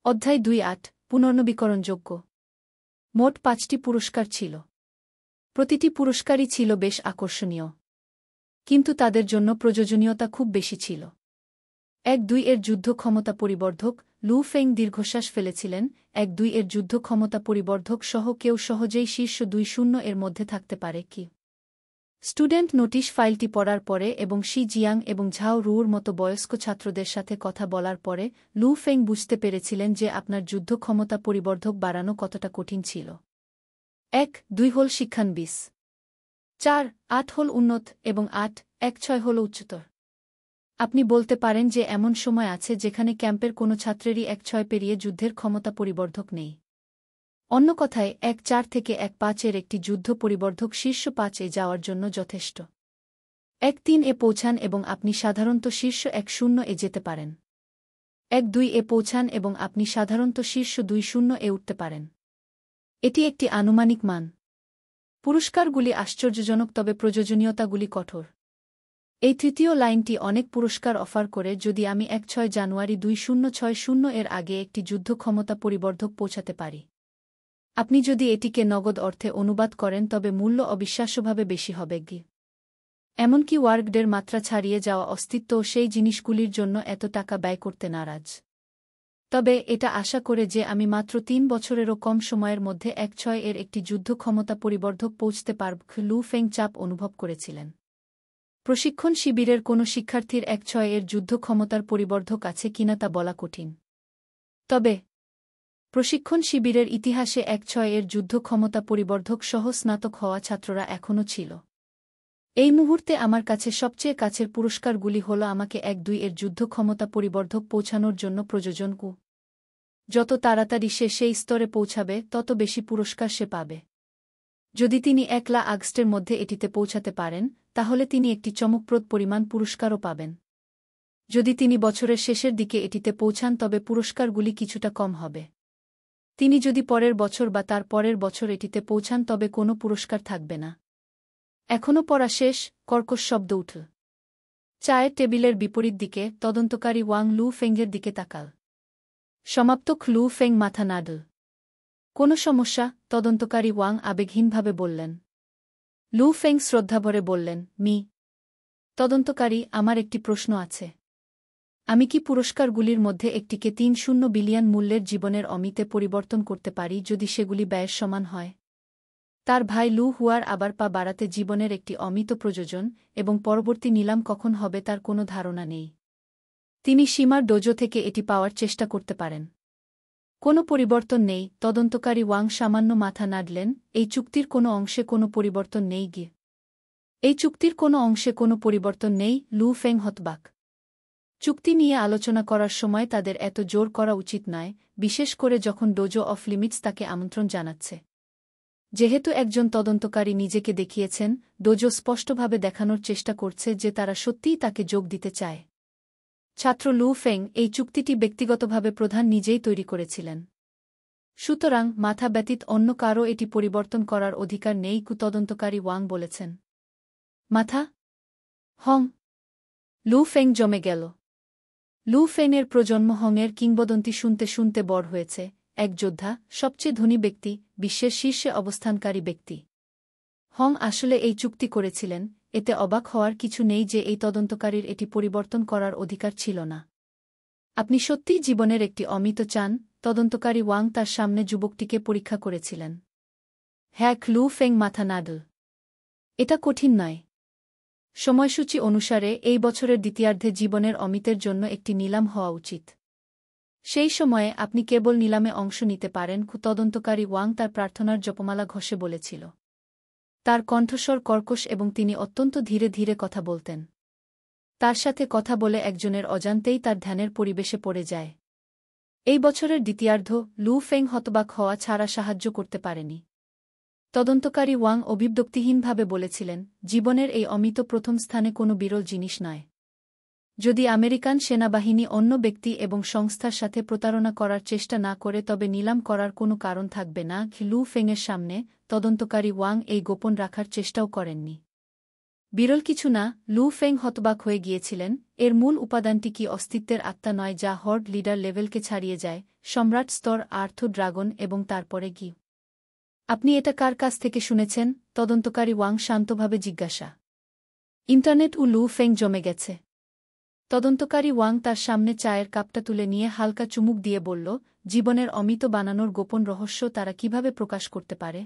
অধ্যায় 2.8 পুনর্নবীকরণযোগ্য। মোট 5টি পুরস্কার ছিল। প্রতিটি পুরস্কারই ছিল বেশ আকর্ষণীয়, কিন্তু তাদের জন্য প্রয়োজনীয়তা খুব বেশি ছিল। 1-2 এর যুদ্ধ ক্ষমতা পরিবর্ধক। লু ফেং দীর্ঘশ্বাস ফেলেছিলেন। 1-2 এর যুদ্ধ ক্ষমতা পরিবর্ধক সহ কেউ সহজেই শীর্ষ 2-0 এর মধ্যে থাকতে পারে কি? স্টুডেন্ট নোটিশ ফাইলটি পড়ার পরে এবং শি জিয়াং এবং ঝাও রুর মতো বয়স্ক ছাত্রদের সাথে কথা বলার পরে লু ফেং বুঝতে পেরেছিলেন যে আপনার যুদ্ধ ক্ষমতা পরিবর্ধক বাড়ানো কতটা কঠিন ছিল। 1-2 হল শিক্ষানবিশ, 4-8 হল উন্নত এবং 8-1-6 হল উচ্চতর। আপনি বলতে পারেন যে এমন সময় আছে যেখানে ক্যাম্পের কোনো ছাত্রেরই 1-6 পেরিয়ে যুদ্ধের ক্ষমতা পরিবর্ধক নেই। অন্য কথায় 1-4 থেকে 1-5 এর একটি যুদ্ধ পরিবর্ধক শীর্ষ 5 এ যাওয়ার জন্য যথেষ্ট। 1-3 এ পৌঁছান এবং আপনি সাধারণত শীর্ষ 1-0 এ যেতে পারেন। 1-2 এ পৌঁছান এবং আপনি সাধারণত শীর্ষ 2-0 এ উঠতে পারেন। এটি একটি আনুমানিক মান। পুরস্কারগুলি আশ্চর্যজনক, তবে প্রয়োজনীয়তাগুলি কঠোর। এই তৃতীয় লাইনটি অনেক পুরস্কার অফার করে যদি আমি 1-6 জানুয়ারি 2060 এর আগে একটি যুদ্ধ ক্ষমতা পরিবর্ধক পৌঁছাতে পারি। আপনি যদি এটিকে নগদ অর্থে অনুবাদ করেন তবে মূল্য অবিশ্বাস্যভাবে বেশি হবে কি? এমনকি ওয়ার্কডের মাত্রা ছাড়িয়ে যাওয়া অস্তিত্বও সেই জিনিসগুলির জন্য এত টাকা ব্যয় করতে নারাজ। তবে এটা আশা করে যে আমি মাত্র 3 বছরেরও কম সময়ের মধ্যে 1-6 এর একটি যুদ্ধ ক্ষমতা পরিবর্ধক পৌঁছতে পারব। লু ফেং চাপ অনুভব করেছিলেন। প্রশিক্ষণ শিবিরের কোনো শিক্ষার্থীর 1-6 এর যুদ্ধ ক্ষমতার পরিবর্ধক আছে কিনা তা বলা কঠিন। তবে প্রশিক্ষণ শিবিরের ইতিহাসে 1-6 এর যুদ্ধ ক্ষমতা পরিবর্ধক সহ স্নাতক হওয়া ছাত্ররা এখনও ছিল। এই মুহূর্তে আমার কাছে সবচেয়ে কাছের পুরস্কারগুলি হল আমাকে 1-2 এর যুদ্ধ ক্ষমতা পরিবর্ধক পৌঁছানোর জন্য প্রয়োজন কু। যত তাড়াতাড়ি সে সেই স্তরে পৌঁছাবে তত বেশি পুরস্কার সে পাবে। যদি তিনি 1 আগস্টের মধ্যে এটিতে পৌঁছাতে পারেন তাহলে তিনি একটি চমকপ্রদ পরিমাণ পুরস্কারও পাবেন। যদি তিনি বছরের শেষের দিকে এটিতে পৌঁছান তবে পুরস্কারগুলি কিছুটা কম হবে। তিনি যদি পরের বছর বা তার পরের বছর এটিতে পৌঁছান তবে কোনো পুরস্কার থাকবে না। এখনও পড়া শেষ, কর্কশ শব্দ উঠল। চায়ের টেবিলের বিপরীত দিকে তদন্তকারী ওয়াং লু ফেংয়ের দিকে তাকাল। সমাপ্তক লু ফেং মাথা নাড়ল। কোনো সমস্যা? তদন্তকারী ওয়াং আবেগহীনভাবে বললেন। লু ফেং শ্রদ্ধাভরে বললেন, মি তদন্তকারী, আমার একটি প্রশ্ন আছে। আমি কি পুরস্কারগুলির মধ্যে একটিকে 300 বিলিয়ন মূল্যের জীবনের অমিতে পরিবর্তন করতে পারি যদি সেগুলি ব্যয়ের সমান হয়? তার ভাই লু হুয়ার আবার পা বাড়াতে জীবনের একটি অমিত প্রয়োজন এবং পরবর্তী নিলাম কখন হবে তার কোনো ধারণা নেই। তিনি সীমার ডোজো থেকে এটি পাওয়ার চেষ্টা করতে পারেন। কোনো পরিবর্তন নেই। তদন্তকারী ওয়াং সামান্য মাথা নাড়লেন। এই চুক্তির কোনো অংশে কোনো পরিবর্তন নেই গি? এই চুক্তির কোনো অংশে কোনো পরিবর্তন নেই? লু ফেং হতবাক। চুক্তি নিয়ে আলোচনা করার সময় তাদের এত জোর করা উচিত নয়, বিশেষ করে যখন ডোজো অফ লিমিটস তাকে আমন্ত্রণ জানাচ্ছে। যেহেতু একজন তদন্তকারী নিজেকে দেখিয়েছেন, ডোজো স্পষ্টভাবে দেখানোর চেষ্টা করছে যে তারা সত্যিই তাকে যোগ দিতে চায়। ছাত্র লু ফেং, এই চুক্তিটি ব্যক্তিগতভাবে প্রধান নিজেই তৈরি করেছিলেন। সুতরাং মাথা ব্যতীত অন্য কারও এটি পরিবর্তন করার অধিকার নেই, তদন্তকারী ওয়াং বলেছেন। মাথা? হং। লু ফেং জমে গেল। লু ফেংয়ের প্রজন্ম হংয়ের কিংবদন্তি শুনতে শুনতে বড় হয়েছে। এক যোদ্ধা, সবচেয়ে ধনী ব্যক্তি, বিশ্বের শীর্ষে অবস্থানকারী ব্যক্তি। হং আসলে এই চুক্তি করেছিলেন। এতে অবাক হওয়ার কিছু নেই যে এই তদন্তকারীর এটি পরিবর্তন করার অধিকার ছিল না। আপনি সত্যিই জীবনের একটি অমিত চান? তদন্তকারী ওয়াং তার সামনে যুবকটিকে পরীক্ষা করেছিলেন। হ্যাঁ। লু ফেং মাথা নাড়ল। এটা কঠিন নয়। সময়সূচি অনুসারে এই বছরের দ্বিতীয়ার্ধে জীবনের অমিতের জন্য একটি নিলাম হওয়া উচিত। সেই সময়ে আপনি কেবল নিলামে অংশ নিতে পারেন। তদন্তকারী ওয়াং তার প্রার্থনার জপমালা ঘষে বলেছিল। তার কণ্ঠস্বর কর্কশ এবং তিনি অত্যন্ত ধীরে ধীরে কথা বলতেন। তার সাথে কথা বলে একজনের অজান্তেই তার ধ্যানের পরিবেশে পড়ে যায়। এই বছরের দ্বিতীয়ার্ধ লু ফেং হতবাক হওয়া ছাড়া সাহায্য করতে পারেনি। তদন্তকারী ওয়াং অভিব্যক্তিহীনভাবে বলেছিলেন, জীবনের এই অমিত প্রথম স্থানে কোনো বিরল জিনিস নয়। যদি আমেরিকান সেনাবাহিনী অন্য ব্যক্তি এবং সংস্থার সাথে প্রতারণা করার চেষ্টা না করে তবে নিলাম করার কোনো কারণ থাকবে না। লু ফেংয়ের সামনে তদন্তকারী ওয়াং এই গোপন রাখার চেষ্টাও করেননি। বিরল কিছু না, লু ফেং হতবাক হয়ে গিয়েছিলেন। এর মূল উপাদানটি কি অস্তিত্বের আত্মা নয় যা হর্ড লিডার লেভেলকে ছাড়িয়ে যায়, সম্রাট স্তর আর্থ ড্রাগন এবং তারপরে কি? আপনি এটা কার কাছ থেকে শুনেছেন? তদন্তকারী ওয়াং শান্তভাবে জিজ্ঞাসা। ইন্টারনেট ও লু ফেং জমে গেছে। তদন্তকারী ওয়াং তার সামনে চায়ের কাপটা তুলে নিয়ে হালকা চুমুক দিয়ে বলল, জীবনের অমিত বানানোর গোপন রহস্য তারা কিভাবে প্রকাশ করতে পারে?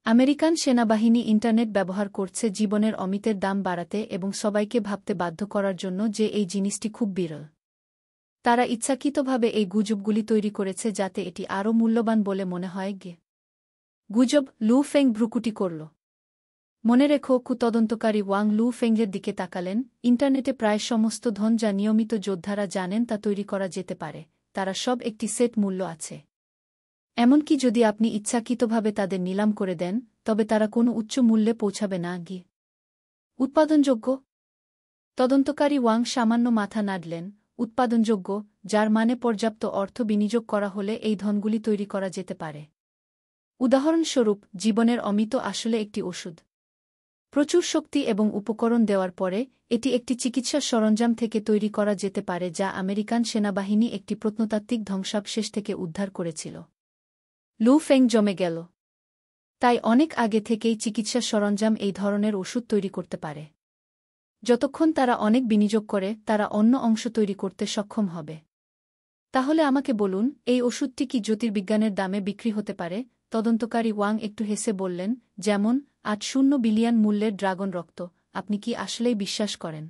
আমেরিকান সেনাবাহিনী ইন্টারনেট ব্যবহার করছে জীবনের অমিতের দাম বাড়াতে এবং সবাইকে ভাবতে বাধ্য করার জন্য যে এই জিনিসটি খুব বিরল। তারা ইচ্ছাকৃতভাবে এই গুজবগুলি তৈরি করেছে যাতে এটি আরও মূল্যবান বলে মনে হয়। গুজব? লু ফেং ভ্রুকুটি করল। মনে রেখো, তদন্তকারী ওয়াং লু ফেংয়ের দিকে তাকালেন। ইন্টারনেটে প্রায় সমস্ত ধন যা নিয়মিত যোদ্ধারা জানেন তা তৈরি করা যেতে পারে, তারা সব একটি সেট মূল্য আছে। এমনকি যদি আপনি ইচ্ছাকৃতভাবে তাদের নিলাম করে দেন, তবে তারা কোনো উচ্চ মূল্যে পৌঁছাবে না। উৎপাদনযোগ্য? তদন্তকারী ওয়াং সামান্য মাথা নাড়লেন। উৎপাদনযোগ্য, যার মানে পর্যাপ্ত অর্থ বিনিয়োগ করা হলে এই ধনগুলি তৈরি করা যেতে পারে। উদাহরণস্বরূপ, জীবনের অমিত আসলে একটি ওষুধ। প্রচুর শক্তি এবং উপকরণ দেওয়ার পরে এটি একটি চিকিৎসা সরঞ্জাম থেকে তৈরি করা যেতে পারে যা আমেরিকান সেনাবাহিনী একটি প্রত্নতাত্ত্বিক ধ্বংসাবশেষ থেকে উদ্ধার করেছিল। লু ফেং জমে গেল। তাই অনেক আগে থেকেই চিকিৎসা সরঞ্জাম এই ধরনের ওষুধ তৈরি করতে পারে। যতক্ষণ তারা অনেক বিনিয়োগ করে, তারা অন্য অংশ তৈরি করতে সক্ষম হবে। তাহলে আমাকে বলুন, এই ওষুধটি কি জ্যোতির্বিজ্ঞানের দামে বিক্রি হতে পারে? তদন্তকারী ওয়াং একটু হেসে বললেন, যেমন ৮ বিলিয়ন মূল্যের ড্রাগন রক্ত। আপনি কি আসলেই বিশ্বাস করেন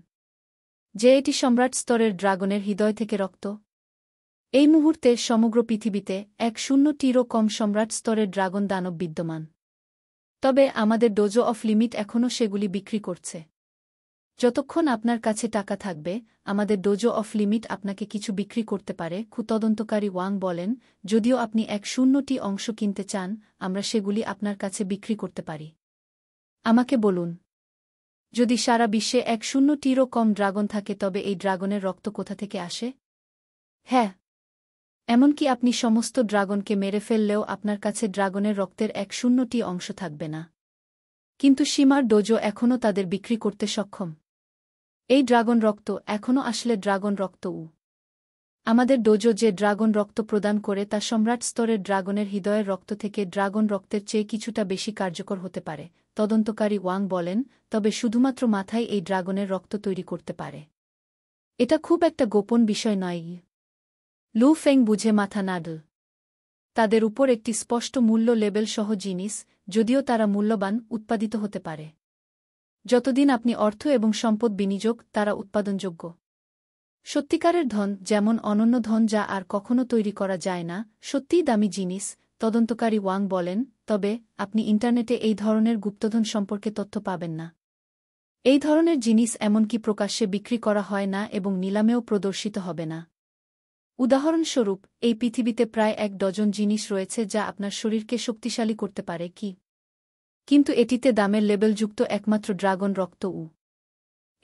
যে এটি সম্রাট স্তরের ড্রাগনের হৃদয় থেকে রক্ত? এই মুহূর্তে সমগ্র পৃথিবীতে ১০টিরও কম সম্রাট স্তরের ড্রাগন দানব বিদ্যমান। তবে আমাদের ডোজো অফ লিমিট এখনও সেগুলি বিক্রি করছে। যতক্ষণ আপনার কাছে টাকা থাকবে, আমাদের ডোজো অফ লিমিট আপনাকে কিছু বিক্রি করতে পারে। তদন্তকারী ওয়াং বলেন, যদিও আপনি ১০টি অংশ কিনতে চান, আমরা সেগুলি আপনার কাছে বিক্রি করতে পারি। আমাকে বলুন, যদি সারা বিশ্বে ১০টিরও কম ড্রাগন থাকে তবে এই ড্রাগনের রক্ত কোথা থেকে আসে? হ্যাঁ, এমনকি আপনি সমস্ত ড্রাগনকে মেরে ফেললেও আপনার কাছে ড্রাগনের রক্তের ১০টি অংশ থাকবে না। কিন্তু সীমার ডোজো এখনও তাদের বিক্রি করতে সক্ষম। এই ড্রাগন রক্ত এখনও আসলে ড্রাগন রক্ত। আমাদের ডোজো যে ড্রাগন রক্ত প্রদান করে তা সম্রাট স্তরের ড্রাগনের হৃদয়ের রক্ত থেকে ড্রাগন রক্তের চেয়ে কিছুটা বেশি কার্যকর হতে পারে। তদন্তকারী ওয়াং বলেন, তবে শুধুমাত্র মাথায় এই ড্রাগনের রক্ত তৈরি করতে পারে। এটা খুব একটা গোপন বিষয় নয়। লু ফেং বুঝে মাথা নাড়ল। তাদের উপর একটি স্পষ্ট মূল্য লেবেল সহ জিনিস, যদিও তারা মূল্যবান, উৎপাদিত হতে পারে। যতদিন আপনি অর্থ এবং সম্পদ বিনিয়োগ, তারা উৎপাদনযোগ্য। সত্যিকারের ধন, যেমন অনন্য ধন যা আর কখনো তৈরি করা যায় না, সত্যিই দামি জিনিস। তদন্তকারী ওয়াং বলেন, তবে আপনি ইন্টারনেটে এই ধরনের গুপ্তধন সম্পর্কে তথ্য পাবেন না। এই ধরনের জিনিস এমনকি প্রকাশ্যে বিক্রি করা হয় না এবং নিলামেও প্রদর্শিত হবে না। উদাহরণস্বরূপ, এই পৃথিবীতে প্রায় ১ ডজন জিনিস রয়েছে যা আপনার শরীরকে শক্তিশালী করতে পারে কিন্তু এটিতে দামের লেবেলযুক্ত একমাত্র ড্রাগন রক্ত।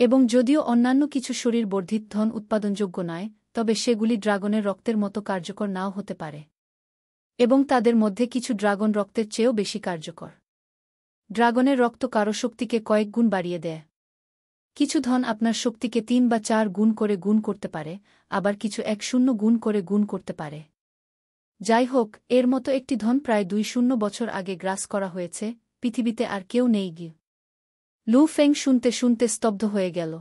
এবং যদিও অন্যান্য কিছু শরীর বর্ধিত ধন উৎপাদনযোগ্য নয়, তবে সেগুলি ড্রাগনের রক্তের মতো কার্যকর নাও হতে পারে। এবং তাদের মধ্যে কিছু ড্রাগন রক্তের চেয়েও বেশি কার্যকর। ড্রাগনের রক্ত কারো শক্তিকে কয়েক গুণ বাড়িয়ে দেয়। কিছু ধন আপনার শক্তিকে ৩ বা ৪ গুণ করে গুণ করতে পারে, আবার কিছু ১০ গুণ করে গুণ করতে পারে। যাই হোক, এর মতো একটি ধন প্রায় ২০ বছর আগে গ্রাস করা হয়েছে, পৃথিবীতে আর কেউ নেই। লু ফেং শুনতে শুনতে স্তব্ধ হয়ে গেল।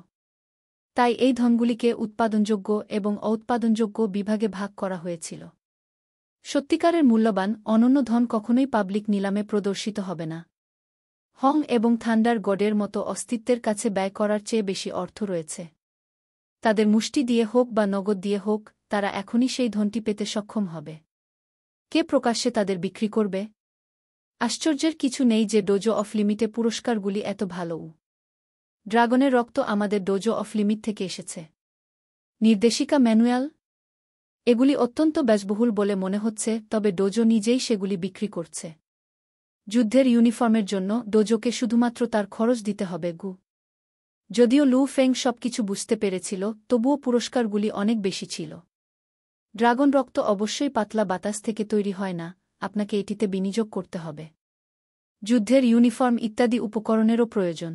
তাই এই ধনগুলিকে উৎপাদনযোগ্য এবং অউৎপাদনযোগ্য বিভাগে ভাগ করা হয়েছিল। সত্যিকারের মূল্যবান, অনন্য ধন কখনোই পাবলিক নিলামে প্রদর্শিত হবে না। হং এবং থান্ডার গডের মতো অস্তিত্বের কাছে ব্যয় করার চেয়ে বেশি অর্থ রয়েছে। তাদের মুষ্টি দিয়ে হোক বা নগদ দিয়ে হোক, তারা এখনই সেই ধনটি পেতে সক্ষম হবে। কে প্রকাশ্যে তাদের বিক্রি করবে? আশ্চর্যের কিছু নেই যে ডোজো অফ লিমিটে পুরস্কারগুলি এত ভালো। ড্রাগনের রক্ত আমাদের ডোজো অফ লিমিট থেকে এসেছে। নির্দেশিকা ম্যানুয়াল? এগুলি অত্যন্ত ব্যয়বহুল বলে মনে হচ্ছে, তবে ডোজো নিজেই সেগুলি বিক্রি করছে। যুদ্ধের ইউনিফর্মের জন্য ডোজোকে শুধুমাত্র তার খরচ দিতে হবে। যদিও লু ফেং সবকিছু বুঝতে পেরেছিল, তবুও পুরস্কারগুলি অনেক বেশি ছিল। ড্রাগন রক্ত অবশ্যই পাতলা বাতাস থেকে তৈরি হয় না, আপনাকে এটিতে বিনিয়োগ করতে হবে। যুদ্ধের ইউনিফর্ম ইত্যাদি উপকরণেরও প্রয়োজন।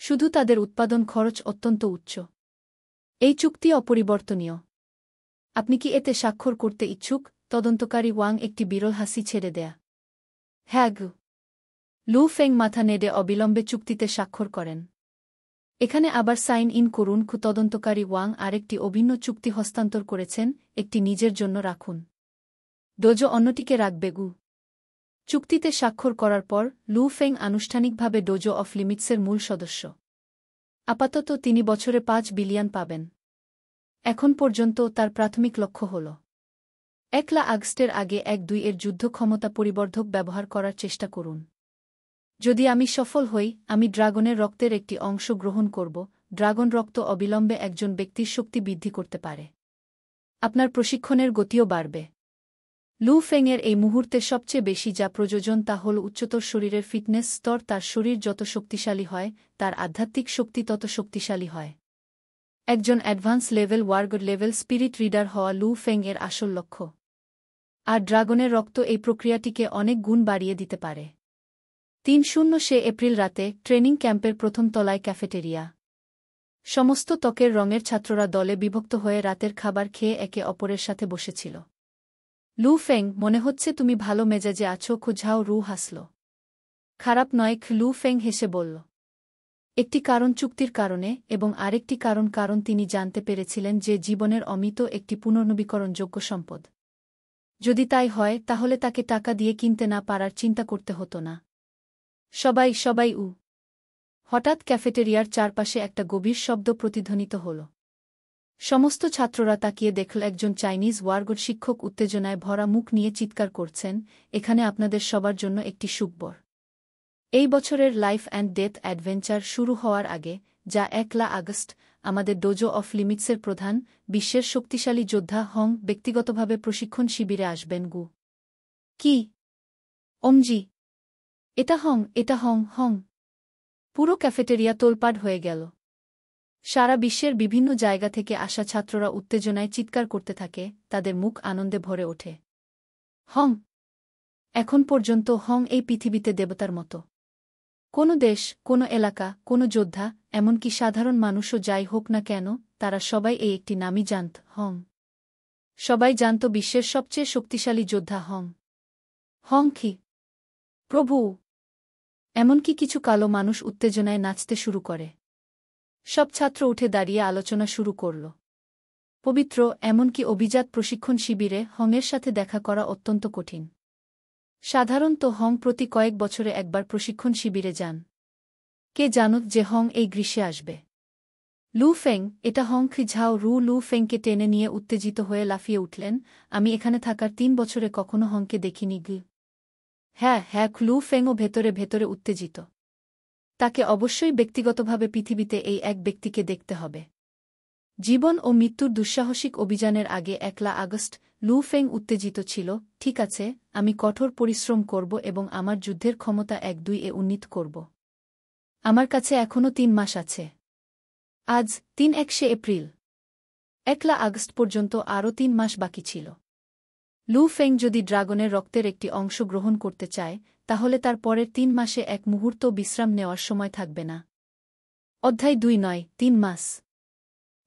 শুধু তাদের উৎপাদন খরচ অত্যন্ত উচ্চ। এই চুক্তি অপরিবর্তনীয়। আপনি কি এতে স্বাক্ষর করতে ইচ্ছুক? তদন্তকারী ওয়াং একটি বিরল হাসি ছেড়ে দেয়া। হ্যাঁ গু। লু ফেং মাথা নেড়ে অবিলম্বে চুক্তিতে স্বাক্ষর করেন। এখানে আবার সাইন ইন করুন। তদন্তকারী ওয়াং আরেকটি অভিন্ন চুক্তি হস্তান্তর করেছেন, একটি নিজের জন্য রাখুন। ডোজো অন্যটিকে রাখবে গু। চুক্তিতে স্বাক্ষর করার পর লু ফেং আনুষ্ঠানিকভাবে ডোজো অফ লিমিটসের মূল সদস্য। আপাতত তিনি বছরে ৫ বিলিয়ন পাবেন। এখন পর্যন্ত তার প্রাথমিক লক্ষ্য হল ১ আগস্টের আগে ১-২ এর যুদ্ধ ক্ষমতা পরিবর্ধক ব্যবহার করার চেষ্টা করুন। যদি আমি সফল হই, আমি ড্রাগনের রক্তের একটি অংশ গ্রহণ করব। ড্রাগন রক্ত অবিলম্বে একজন ব্যক্তির শক্তি বৃদ্ধি করতে পারে। আপনার প্রশিক্ষণের গতিও বাড়বে। লু ফেংয়ের এই মুহূর্তে সবচেয়ে বেশি যা প্রয়োজন তা হল উচ্চতর শরীরের ফিটনেস স্তর। তার শরীর যত শক্তিশালী হয়, তার আধ্যাত্মিক শক্তি তত শক্তিশালী হয়। একজন অ্যাডভান্স লেভেল ওয়ার্গ লেভেল স্পিরিট রিডার হওয়া লু ফেং-এর আসল লক্ষ্য। আর ড্রাগনের রক্ত এই প্রক্রিয়াটিকে অনেক গুণ বাড়িয়ে দিতে পারে। ৩ এপ্রিল রাতে ট্রেনিং ক্যাম্পের প্রথম তলায় ক্যাফেটেরিয়া। সমস্ত ত্বকের রঙের ছাত্ররা দলে বিভক্ত হয়ে রাতের খাবার খেয়ে একে অপরের সাথে বসেছিল। লু ফেং, মনে হচ্ছে তুমি ভালো মেজাজে আছো। ঝাও রু হাসল। খারাপ নয়, লু ফেং হেসে বলল। একটি কারণ চুক্তির কারণে, এবং আরেকটি কারণ তিনি জানতে পেরেছিলেন যে জীবনের অমিত একটি পুনর্নবীকরণযোগ্য সম্পদ। যদি তাই হয়, তাহলে তাকে টাকা দিয়ে কিনতে না পারার চিন্তা করতে হতো না। সবাই উ। হঠাৎ ক্যাফেটেরিয়ার চারপাশে একটা গভীর শব্দ প্রতিধ্বনিত হল। সমস্ত ছাত্ররা তাকিয়ে দেখল একজন চাইনিজ ওয়ার্গ শিক্ষক উত্তেজনায় ভরা মুখ নিয়ে চিৎকার করছেন, এখানে আপনাদের সবার জন্য একটি সুখবর। এই বছরের লাইফ অ্যান্ড ডেথ অ্যাডভেঞ্চার শুরু হওয়ার আগে, যা ১ আগস্ট, আমাদের ডোজো অফ লিমিটসের প্রধান, বিশ্বের শক্তিশালী যোদ্ধা হং ব্যক্তিগতভাবে প্রশিক্ষণ শিবিরে আসবেন গু। কি? ওমজি। এটা হং। পুরো ক্যাফেটেরিয়া তোলপাড় হয়ে গেল। সারা বিশ্বের বিভিন্ন জায়গা থেকে আসা ছাত্ররা উত্তেজনায় চিৎকার করতে থাকে, তাদের মুখ আনন্দে ভরে ওঠে। হং! এখন পর্যন্ত হং এই পৃথিবীতে দেবতার মতো। কোনো দেশ, কোনো এলাকা, কোনো যোদ্ধা, এমনকি সাধারণ মানুষও যাই হোক না কেন, তারা সবাই এই একটি নামই জানত, হং। সবাই জানত বিশ্বের সবচেয়ে শক্তিশালী যোদ্ধা হং। হং কি? প্রভু! এমনকি কিছু কালো মানুষ উত্তেজনায় নাচতে শুরু করে। সব ছাত্র উঠে দাঁড়িয়ে আলোচনা শুরু করল। পবিত্র, এমনকি অভিজাত প্রশিক্ষণ শিবিরে হংয়ের সাথে দেখা করা অত্যন্ত কঠিন। সাধারণত হং প্রতি কয়েক বছরে একবার প্রশিক্ষণ শিবিরে যান। কে জানত যে হং এই গ্রীষ্মে আসবে? লু ফেং, এটা হং ঝাও রু লু ফেংকে টেনে নিয়ে উত্তেজিত হয়ে লাফিয়ে উঠলেন, আমি এখানে থাকার ৩ বছরে কখনো হংকে দেখিনি গু। হ্যাঁ, লু ফেংও ভেতরে উত্তেজিত। তাকে অবশ্যই ব্যক্তিগতভাবে পৃথিবীতে এই এক ব্যক্তিকে দেখতে হবে। জীবন ও মৃত্যুর দুঃসাহসিক অভিযানের আগে ১ আগস্ট, লু ফেং উত্তেজিত ছিল। ঠিক আছে, আমি কঠোর পরিশ্রম করব এবং আমার যুদ্ধের ক্ষমতা ১-২ এ উন্নীত করব। আমার কাছে এখনও ৩ মাস আছে। আজ ৩ এপ্রিল। ১ আগস্ট পর্যন্ত আরও ৩ মাস বাকি ছিল। লু ফেং যদি ড্রাগনের রক্তের একটি অংশ গ্রহণ করতে চায়, তাহলে তার পরের ৩ মাসে এক মুহূর্ত বিশ্রাম নেওয়ার সময় থাকবে না। অধ্যায় ২ নয়, ৩ মাস।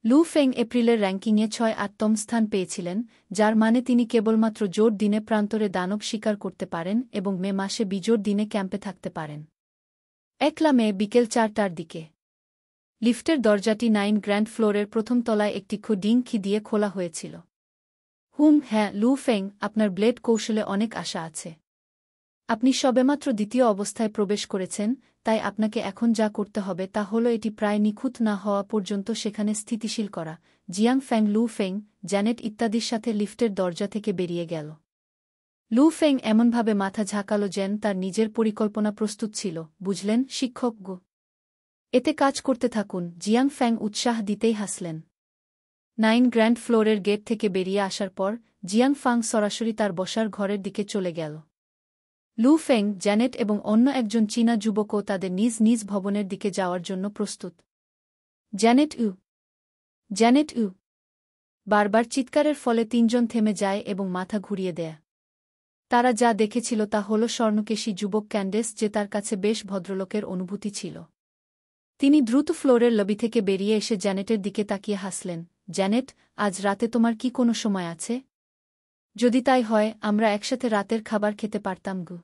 লু ফেং এপ্রিলের র্যাঙ্কিংয়ে ৬-৮তম স্থান পেয়েছিলেন, যার মানে তিনি কেবলমাত্র জোর দিনে প্রান্তরে দানব শিকার করতে পারেন এবং মে মাসে বিজোড় দিনে ক্যাম্পে থাকতে পারেন। ১ মে বিকেল ৪টার দিকে লিফটের দরজাটি ৯ গ্র্যান্ড ফ্লোরের প্রথম তলায় একটি ডিং দিয়ে খোলা হয়েছিল। হ্যাঁ, লু ফেং, আপনার ব্লেড কৌশলে অনেক আশা আছে। আপনি সবেমাত্র দ্বিতীয় অবস্থায় প্রবেশ করেছেন, তাই আপনাকে এখন যা করতে হবে তা হল এটি প্রায় নিখুঁত না হওয়া পর্যন্ত সেখানে স্থিতিশীল করা। জিয়াং ফ্যাং লু ফেং, জ্যানেট ইত্যাদির সাথে লিফটের দরজা থেকে বেরিয়ে গেল। লু ফেং এমনভাবে মাথা ঝাঁকাল যেন তার নিজের পরিকল্পনা প্রস্তুত ছিল, বুঝলেন শিক্ষক গো? এতে কাজ করতে থাকুন। জিয়াং ফ্যাং উৎসাহ দিতেই হাসলেন। ৯ গ্র্যান্ড ফ্লোরের গেট থেকে বেরিয়ে আসার পর জিয়াং ফাং সরাসরি তার বসার ঘরের দিকে চলে গেল। লু ফেং, জ্যানেট এবং অন্য একজন চীনা যুবকও তাদের নিজ নিজ ভবনের দিকে যাওয়ার জন্য প্রস্তুত। Janet you! বারবার চিৎকারের ফলে ৩ জন থেমে যায় এবং মাথা ঘুরিয়ে দেয়। তারা যা দেখেছিল তা হল স্বর্ণকেশী যুবক ক্যান্ডেস, যে তার কাছে বেশ ভদ্রলোকের অনুভূতি ছিল। তিনি দ্রুত ফ্লোরের লবি থেকে বেরিয়ে এসে জ্যানেটের দিকে তাকিয়ে হাসলেন। জ্যানেট, আজ রাতে তোমার কি কোনো সময় আছে? যদি তাই হয়, আমরা একসাথে রাতের খাবার খেতে পারতাম গু।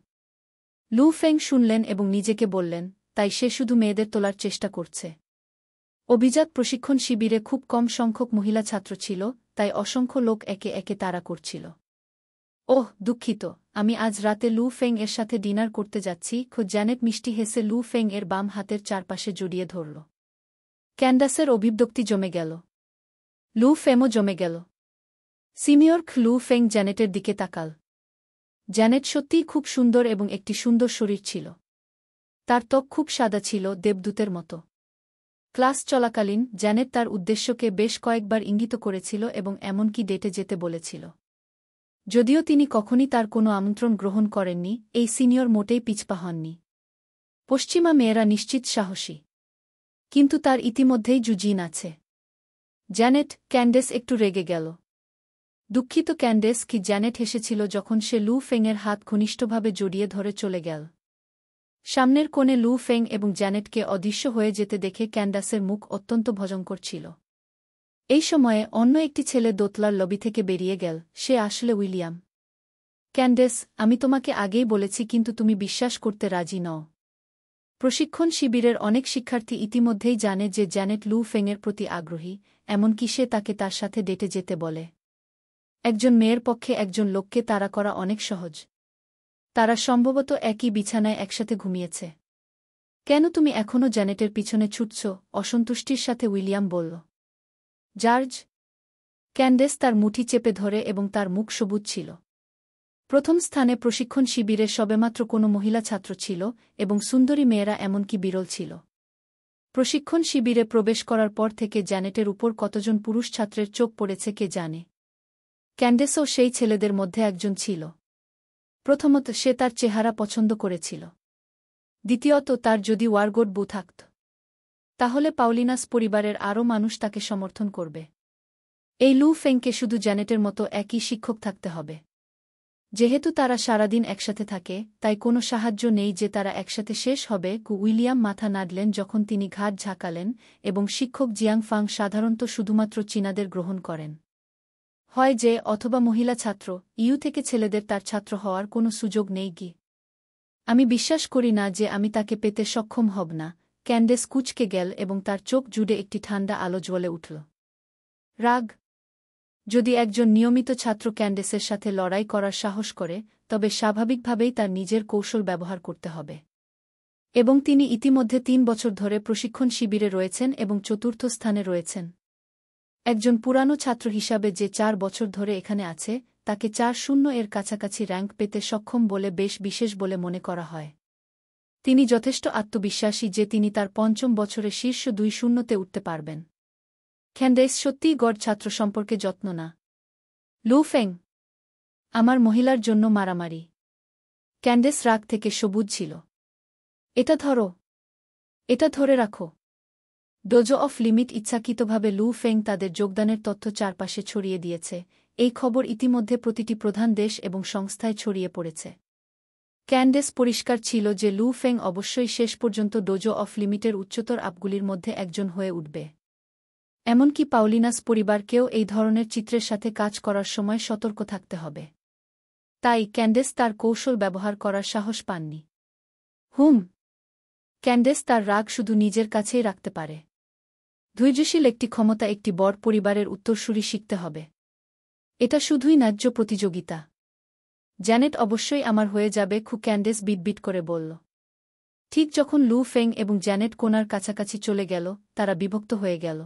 লু ফেং শুনলেন এবং নিজেকে বললেন, তাই সে শুধু মেয়েদের তোলার চেষ্টা করছে। অভিজাত প্রশিক্ষণ শিবিরে খুব কম সংখ্যক মহিলা ছাত্র ছিল, তাই অসংখ্য লোক একে একে তাড়া করছিল। ওহ, দুঃখিত, আমি আজ রাতে লু ফেং এর সাথে ডিনার করতে যাচ্ছি। জ্যানেট মিষ্টি হেসে লু ফেং এর বাম হাতের চারপাশে জড়িয়ে ধরল। ক্যান্ডাসের অভিব্যক্তি জমে গেল। লু ফেমও জমে গেল। সিনিয়র লু ফেং জ্যানেটের দিকে তাকাল। জ্যানেট সত্যিই খুব সুন্দর এবং একটি সুন্দর শরীর ছিল। তার ত্বক খুব সাদা ছিল, দেবদূতের মতো। ক্লাস চলাকালীন জ্যানেট তার উদ্দেশ্যকে বেশ কয়েকবার ইঙ্গিত করেছিল এবং এমনকি ডেটে যেতে বলেছিল। যদিও তিনি কখনই তার কোনো আমন্ত্রণ গ্রহণ করেননি, এই সিনিয়র মোটেই পিছপা হননি। পশ্চিমা মেয়েরা নিশ্চিত সাহসী। কিন্তু তার ইতিমধ্যেই জুজিন আছে। জ্যানেট, ক্যান্ডেস একটু রেগে গেল। দুঃখিত ক্যান্ডেস। কি জ্যানেট হেসেছিল যখন সে লু ফেংয়ের হাত ঘনিষ্ঠভাবে জড়িয়ে ধরে চলে গেল। সামনের কোণে লু ফেং এবং জ্যানেটকে অদৃশ্য হয়ে যেতে দেখে ক্যান্ডাসের মুখ অত্যন্ত ভয়ঙ্কর ছিল। এই সময়ে অন্য একটি ছেলে দোতলার লবি থেকে বেরিয়ে গেল। সে আসলে উইলিয়াম। ক্যান্ডেস, আমি তোমাকে আগেই বলেছি, কিন্তু তুমি বিশ্বাস করতে রাজি নও। প্রশিক্ষণ শিবিরের অনেক শিক্ষার্থী ইতিমধ্যেই জানে যে জ্যানেট লু ফেংয়ের প্রতি আগ্রহী, এমনকি সে তাকে তার সাথে ডেটে যেতে বলে। একজন মেয়ের পক্ষে একজন লোককে তাড়া করা অনেক সহজ। তারা সম্ভবত একই বিছানায় একসাথে ঘুমিয়েছে। কেন তুমি এখনও জ্যানেটের পিছনে ছুটছ? অসন্তুষ্টির সাথে উইলিয়াম বলল। জর্জ। ক্যান্ডেস তার মুঠি চেপে ধরে এবং তার মুখ সবুজ ছিল। প্রথম স্থানে প্রশিক্ষণ শিবিরে সবেমাত্র কোনো মহিলা ছাত্র ছিল এবং সুন্দরী মেয়েরা এমনকি বিরল ছিল। প্রশিক্ষণ শিবিরে প্রবেশ করার পর থেকে জ্যানেটের উপর কতজন পুরুষ ছাত্রের চোখ পড়েছে কে জানে। ক্যান্ডেসও সেই ছেলেদের মধ্যে একজন ছিল। প্রথমত, সে তার চেহারা পছন্দ করেছিল। দ্বিতীয়ত, তার যদি ওয়ারগোড বউ থাকত, তাহলে পাউলিনাস পরিবারের আরও মানুষ তাকে সমর্থন করবে। এই লু ফেংকে শুধু জ্যানেটের মতো একই শিক্ষক থাকতে হবে। যেহেতু তারা সারাদিন একসাথে থাকে, তাই কোনো সাহায্য নেই যে তারা একসাথে শেষ হবে। উইলিয়াম মাথা নাড়লেন যখন তিনি ঘাড় ঝাঁকালেন, এবং শিক্ষক জিয়াং ফাং সাধারণত শুধুমাত্র চীনাদের গ্রহণ করেন। হয় যে, অথবা মহিলা ছাত্র, ইউ থেকে ছেলেদের তার ছাত্র হওয়ার কোনো সুযোগ নেই কি? আমি বিশ্বাস করি না যে আমি তাকে পেতে সক্ষম হব না। ক্যান্ডেস কুঁচকে গেল এবং তার চোখ জুড়ে একটি ঠান্ডা আলো জ্বলে উঠল। রাগ। যদি একজন নিয়মিত ছাত্র ক্যান্ডেসের সাথে লড়াই করার সাহস করে, তবে স্বাভাবিকভাবেই তার নিজের কৌশল ব্যবহার করতে হবে। এবং তিনি ইতিমধ্যে ৩ বছর ধরে প্রশিক্ষণ শিবিরে রয়েছেন এবং চতুর্থ স্থানে রয়েছেন। একজন পুরানো ছাত্র হিসাবে যে ৪ বছর ধরে এখানে আছে, তাকে ৪-০ এর কাছাকাছি র্যাঙ্ক পেতে সক্ষম বলে বেশ বিশেষ বলে মনে করা হয়। তিনি যথেষ্ট আত্মবিশ্বাসী যে তিনি তার ৫ম বছরে শীর্ষ ২-০তে উঠতে পারবেন। ক্যান্ডেস সত্যিই গড় ছাত্র সম্পর্কে যত্ন না। লু ফেং, আমার মহিলার জন্য মারামারি। ক্যান্ডেস রাগ থেকে সবুজ ছিল। এটা ধরো। এটা ধরে রাখো। ডোজো অফ লিমিট ইচ্ছাকৃতভাবে লু ফেং তাদের যোগদানের তথ্য চারপাশে ছড়িয়ে দিয়েছে। এই খবর ইতিমধ্যে প্রতিটি প্রধান দেশ এবং সংস্থায় ছড়িয়ে পড়েছে। ক্যান্ডেস পরিষ্কার ছিল যে লু ফেং অবশ্যই শেষ পর্যন্ত ডোজো অফ লিমিটের উচ্চতর আপগুলির মধ্যে একজন হয়ে উঠবে। এমনকি পাউলিনাস পরিবারকেও এই ধরনের চিত্রের সাথে কাজ করার সময় সতর্ক থাকতে হবে। তাই ক্যান্ডেস তার কৌশল ব্যবহার করার সাহস পাননি। ক্যান্ডেস তার রাগ শুধু নিজের কাছেই রাখতে পারে। ধৈর্যশীল একটি ক্ষমতা একটি বড় পরিবারের উত্তরসূরি শিখতে হবে। এটা শুধুই ন্যায্য প্রতিযোগিতা। জ্যানেট অবশ্যই আমার হয়ে যাবে, ক্যান্ডেস বিটবিট করে বলল। ঠিক যখন লু ফেং এবং জ্যানেট কোনার কাছাকাছি চলে গেল, তারা বিভক্ত হয়ে গেল।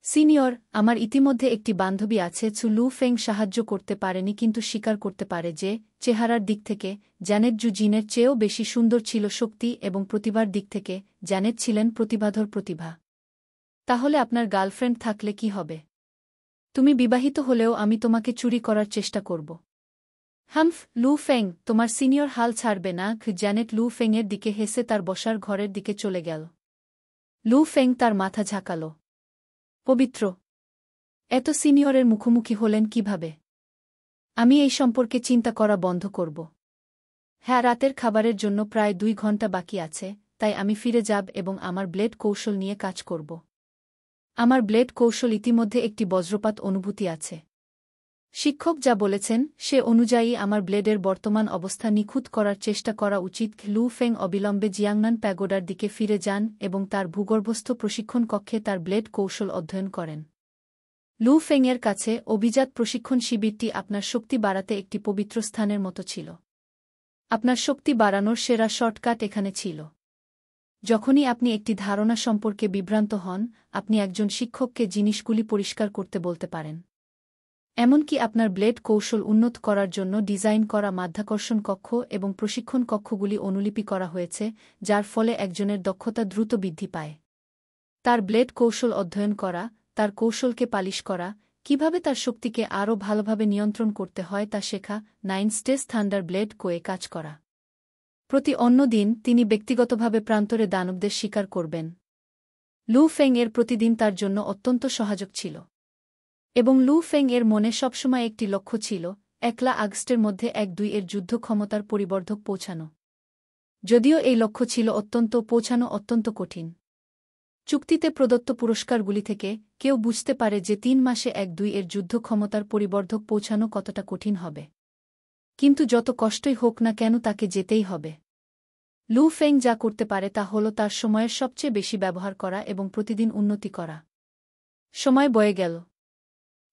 সিনিয়র, আমার ইতিমধ্যে একটি বান্ধবী আছে। লু ফেং সাহায্য করতে পারেনি কিন্তু স্বীকার করতে পারে যে, চেহারার দিক থেকে জ্যানেট জু জিনের চেয়েও বেশি সুন্দর ছিল। শক্তি এবং প্রতিভার দিক থেকে জ্যানেট ছিলেন প্রতিভাধর প্রতিভা। তাহলে আপনার গার্লফ্রেন্ড থাকলে কি হবে? তুমি বিবাহিত হলেও আমি তোমাকে চুরি করার চেষ্টা করব। লু ফেং, তোমার সিনিয়র হাল ছাড়বে না। জ্যানেট লু ফেংয়ের দিকে হেসে তার বসার ঘরের দিকে চলে গেল। লু ফেং তার মাথা ঝাঁকাল। পবিত্র। এত সিনিয়রের মুখোমুখি হলেন কিভাবে? আমি এই সম্পর্কে চিন্তা করা বন্ধ করব। হ্যাঁ, রাতের খাবারের জন্য প্রায় ২ ঘন্টা বাকি আছে, তাই আমি ফিরে যাব এবং আমার ব্লেড কৌশল নিয়ে কাজ করব। আমার ব্লেড কৌশল ইতিমধ্যে একটি বজ্রপাত অনুভূতি আছে। শিক্ষক যা বলেছেন সে অনুযায়ী আমার ব্লেডের বর্তমান অবস্থা নিখুঁত করার চেষ্টা করা উচিত। লু ফেং অবিলম্বে জিয়াংনান প্যাগোডার দিকে ফিরে যান এবং তার ভূগর্ভস্থ প্রশিক্ষণ কক্ষে তার ব্লেড কৌশল অধ্যয়ন করেন। লু ফেংয়ের কাছে অভিজাত প্রশিক্ষণ শিবিরটি আপনার শক্তি বাড়াতে একটি পবিত্র স্থানের মতো ছিল। আপনার শক্তি বাড়ানোর সেরা শর্টকাট এখানে ছিল। যখনই আপনি একটি ধারণা সম্পর্কে বিভ্রান্ত হন, আপনি একজন শিক্ষককে জিনিসগুলি পরিষ্কার করতে বলতে পারেন। এমনকি আপনার ব্লেড কৌশল উন্নত করার জন্য ডিজাইন করা মাধ্যাকর্ষণ কক্ষ এবং প্রশিক্ষণ কক্ষগুলি অনুলিপি করা হয়েছে, যার ফলে একজনের দক্ষতা দ্রুত বৃদ্ধি পায়। তার ব্লেড কৌশল অধ্যয়ন করা, তার কৌশলকে পালিশ করা, কিভাবে তার শক্তিকে আরও ভালোভাবে নিয়ন্ত্রণ করতে হয় তা শেখা, 9 স্টেজ থান্ডার ব্লেড কোয়ে কাজ করা। প্রতি অন্য দিন তিনি ব্যক্তিগতভাবে প্রান্তরে দানবদের শিকার করবেন। লু ফেং এর প্রতিদিন তার জন্য অত্যন্ত সহায়ক ছিল। এবং লু ফেং এর মনে সবসময় একটি লক্ষ্য ছিল, 1 আগস্টের মধ্যে 1-2 এর যুদ্ধ ক্ষমতার পরিবর্ধক পৌঁছানো। যদিও এই লক্ষ্য ছিল পৌঁছানো অত্যন্ত কঠিন। চুক্তিতে প্রদত্ত পুরস্কারগুলি থেকে কেউ বুঝতে পারে যে 3 মাসে 1-2 এর যুদ্ধ ক্ষমতার পরিবর্ধক পৌঁছানো কতটা কঠিন হবে। কিন্তু যত কষ্টই হোক না কেন তাকে যেতেই হবে। লু ফেং যা করতে পারে তা হল তার সময়ের সবচেয়ে বেশি ব্যবহার করা এবং প্রতিদিন উন্নতি করা। সময় বয়ে গেল।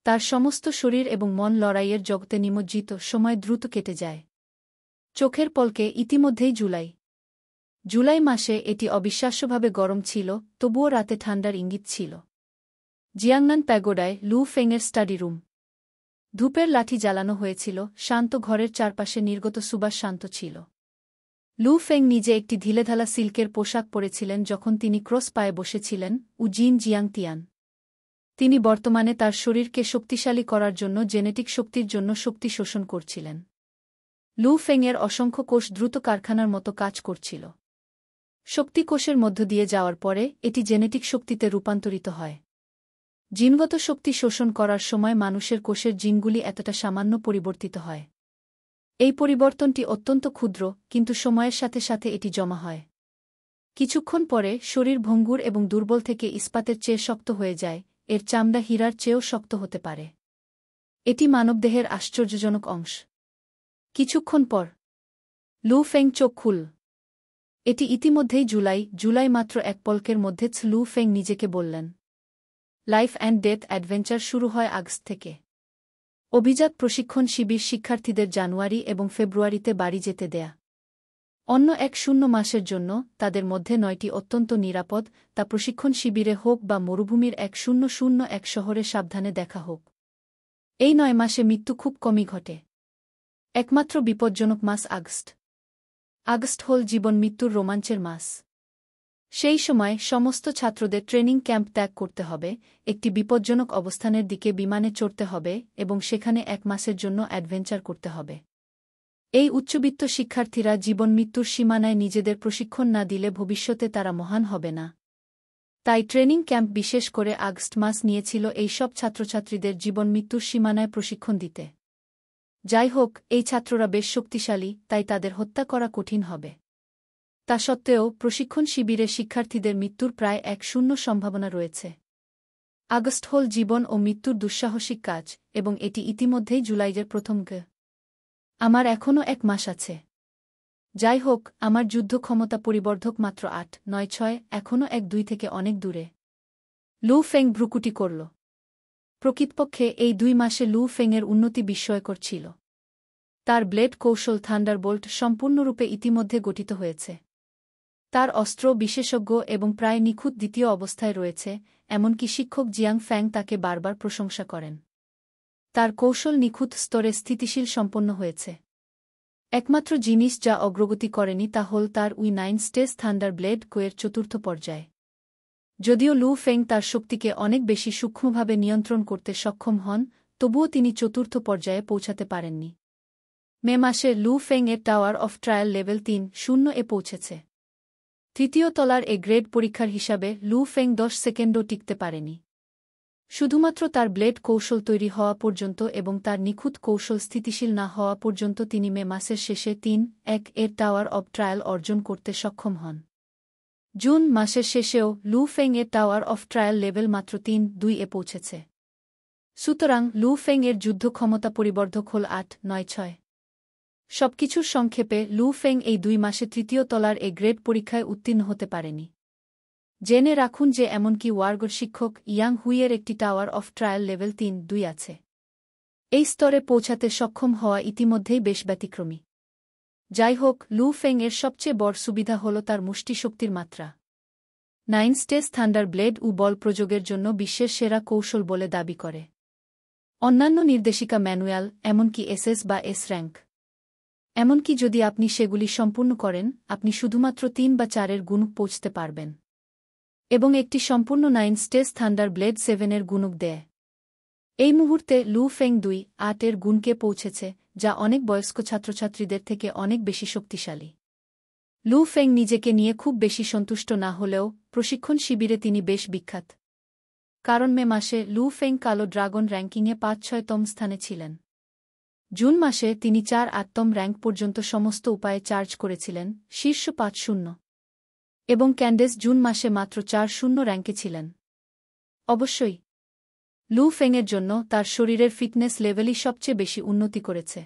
তার সমস্ত শরীর এবং মন লড়াইয়ের জগতে নিমজ্জিত, সময় দ্রুত কেটে যায়। চোখের পলকে ইতিমধ্যেই জুলাই মাসে এটি অবিশ্বাস্যভাবে গরম ছিল, তবুও রাতে ঠান্ডার ইঙ্গিত ছিল। জিয়াংনান প্যাগোডায় লু ফেংয়ের স্টাডি রুম। ধূপের লাঠি জ্বালানো হয়েছিল, শান্ত ঘরের চারপাশে নির্গত সুবাস শান্ত ছিল। লু ফেং নিজে একটি ঢিলেঢালা সিল্কের পোশাক পরেছিলেন যখন তিনি ক্রস পায়ে বসেছিলেন, উজিন জিয়াং তিয়ান। তিনি বর্তমানে তার শরীরকে শক্তিশালী করার জন্য জেনেটিক শক্তির জন্য শক্তি শোষণ করছিলেন। লু ফেংয়ের অসংখ্য কোষ দ্রুত কারখানার মতো কাজ করছিল। শক্তি কোষের মধ্য দিয়ে যাওয়ার পরে এটি জেনেটিক শক্তিতে রূপান্তরিত হয়। জিনগত শক্তি শোষণ করার সময় মানুষের কোষের জিনগুলি এতটা সামান্য পরিবর্তিত হয়। এই পরিবর্তনটি অত্যন্ত ক্ষুদ্র, কিন্তু সময়ের সাথে সাথে এটি জমা হয়। কিছুক্ষণ পরে শরীর ভঙ্গুর এবং দুর্বল থেকে ইস্পাতের চেয়ে শক্ত হয়ে যায়, এর চামড়া হীরার চেয়েও শক্ত হতে পারে। এটি মানবদেহের আশ্চর্যজনক অংশ। কিছুক্ষণ পর লু ফেং চোখ খুল। এটি ইতিমধ্যেই জুলাই মাত্র এক পলকের মধ্যে লু ফেং নিজেকে বললেন। লাইফ অ্যান্ড ডেথ অ্যাডভেঞ্চার শুরু হয় আগস্ট থেকে। অভিজাত প্রশিক্ষণ শিবির শিক্ষার্থীদের জানুয়ারি এবং ফেব্রুয়ারিতে বাড়ি যেতে দেয়া। অন্য 1 মাসের জন্য তাদের মধ্যে 9টি অত্যন্ত নিরাপদ, তা প্রশিক্ষণ শিবিরে হোক বা মরুভূমির 1001 শহরে সাবধানে দেখা হোক। এই 9 মাসে মৃত্যু খুব কমই ঘটে। একমাত্র বিপজ্জনক মাস আগস্ট হল জীবন মৃত্যুর রোমাঞ্চের মাস। সেই সময় সমস্ত ছাত্রদের ট্রেনিং ক্যাম্প ত্যাগ করতে হবে, একটি বিপজ্জনক অবস্থানের দিকে বিমানে চড়তে হবে এবং সেখানে 1 মাসের জন্য অ্যাডভেঞ্চার করতে হবে। এই উচ্চবিত্ত শিক্ষার্থীরা জীবন মৃত্যুর সীমানায় নিজেদের প্রশিক্ষণ না দিলে ভবিষ্যতে তারা মহান হবে না। তাই ট্রেনিং ক্যাম্প বিশেষ করে আগস্ট মাস নিয়েছিল এই সব ছাত্রছাত্রীদের জীবন মৃত্যুর সীমানায় প্রশিক্ষণ দিতে। যাই হোক, এই ছাত্ররা বেশ শক্তিশালী, তাই তাদের হত্যা করা কঠিন হবে। তা সত্ত্বেও প্রশিক্ষণ শিবিরে শিক্ষার্থীদের মৃত্যুর প্রায় 1-0 সম্ভাবনা রয়েছে। আগস্ট হল জীবন ও মৃত্যুর দুঃসাহসিক কাজ, এবং এটি ইতিমধ্যেই জুলাইয়ের প্রথম আমার এখনও 1 মাস আছে। যাই হোক, আমার যুদ্ধ ক্ষমতা পরিবর্ধক মাত্র 8-9-6, এখনও 1-2 থেকে অনেক দূরে। লু ফেং ভ্রুকুটি করল। প্রকৃতপক্ষে এই 2 মাসে লু ফেংয়ের উন্নতি বিস্ময়কর ছিল। তার ব্লেড কৌশল থান্ডারবোল্ট সম্পূর্ণরূপে ইতিমধ্যে গঠিত হয়েছে। তার অস্ত্র বিশেষজ্ঞ এবং প্রায় নিখুঁত দ্বিতীয় অবস্থায় রয়েছে, এমনকি শিক্ষক জিয়াং ফ্যাং তাকে বারবার প্রশংসা করেন। তার কৌশল নিখুঁত স্তরে স্থিতিশীল সম্পন্ন হয়েছে। একমাত্র জিনিস যা অগ্রগতি করেনি তা হল তার 9 স্টেজ থান্ডার ব্লেড কোয়ের 4র্থ পর্যায়ে। যদিও লু ফেং তার শক্তিকে অনেক বেশি সূক্ষ্মভাবে নিয়ন্ত্রণ করতে সক্ষম হন, তবুও তিনি 4র্থ পর্যায়ে পৌঁছাতে পারেননি। মে মাসে লু ফেং এর টাওয়ার অফ ট্রায়াল লেভেল 3-0 পৌঁছেছে। 3য় তলার এ গ্রেড পরীক্ষার হিসাবে লু ফেং 10 সেকেন্ডও টিকতে পারেনি। শুধুমাত্র তার ব্লেড কৌশল তৈরি হওয়া পর্যন্ত এবং তার নিখুঁত কৌশল স্থিতিশীল না হওয়া পর্যন্ত তিনি মে মাসের শেষে 3-1 এর টাওয়ার অব ট্রায়াল অর্জন করতে সক্ষম হন। জুন মাসের শেষেও লু ফেং এর টাওয়ার অফ ট্রায়াল লেভেল মাত্র 3-2-এ পৌঁছেছে। সুতরাং লু ফেং এর যুদ্ধ ক্ষমতা পরিবর্ধক হল 8-9-6। সবকিছুর সংক্ষেপে লু ফেং এই 2 মাসে তৃতীয় তলার এ গ্রেড পরীক্ষায় উত্তীর্ণ হতে পারেনি। জেনে রাখুন যে এমনকি ওয়ার্গর শিক্ষক ইয়াং হুইয়ের একটি টাওয়ার অফ ট্রায়াল লেভেল 3-2 আছে। এই স্তরে পৌঁছাতে সক্ষম হওয়া ইতিমধ্যেই বেশ ব্যতিক্রমী। যাই হোক, লু ফেং এর সবচেয়ে বড় সুবিধা হল তার মুষ্টি শক্তির মাত্রা। 9 স্টেজ থান্ডার ব্লেড বল প্রযোগের জন্য বিশ্বের সেরা কৌশল বলে দাবি করে। অন্যান্য নির্দেশিকা ম্যানুয়াল, এমনকি এসএস বা এস র্যাঙ্ক। এমনকি যদি আপনি সেগুলি সম্পূর্ণ করেন, আপনি শুধুমাত্র 3 বা 4-এর গুণক পৌঁছতে পারবেন। এবং একটি সম্পূর্ণ 9 স্টেজ থান্ডার ব্লেড 7-এর গুণক দেয়। এই মুহূর্তে লু ফেং 2-8-এর গুণকে পৌঁছেছে, যা অনেক বয়স্ক ছাত্রছাত্রীদের থেকে অনেক বেশি শক্তিশালী। লু ফেং নিজেকে নিয়ে খুব বেশি সন্তুষ্ট না হলেও প্রশিক্ষণ শিবিরে তিনি বেশ বিখ্যাত। কারণ মে মাসে লু ফেং কালো ড্রাগন র্যাঙ্কিংয়ে 5-6তম স্থানে ছিলেন। জুন মাসে তিনি 4-8তম র্যাঙ্ক পর্যন্ত সমস্ত উপায়ে চার্জ করেছিলেন, শীর্ষ 5-0। এবং ক্যান্ডেস জুন মাসে মাত্র 4-0 র্যাঙ্কে ছিলেন। অবশ্যই লু ফেংয়ের জন্য তার শরীরের ফিটনেস লেভেলই সবচেয়ে বেশি উন্নতি করেছে।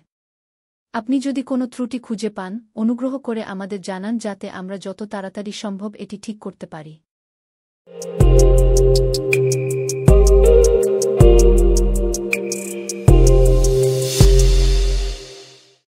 আপনি যদি কোনো ত্রুটি খুঁজে পান, অনুগ্রহ করে আমাদের জানান যাতে আমরা যত তাড়াতাড়ি সম্ভব এটি ঠিক করতে পারি।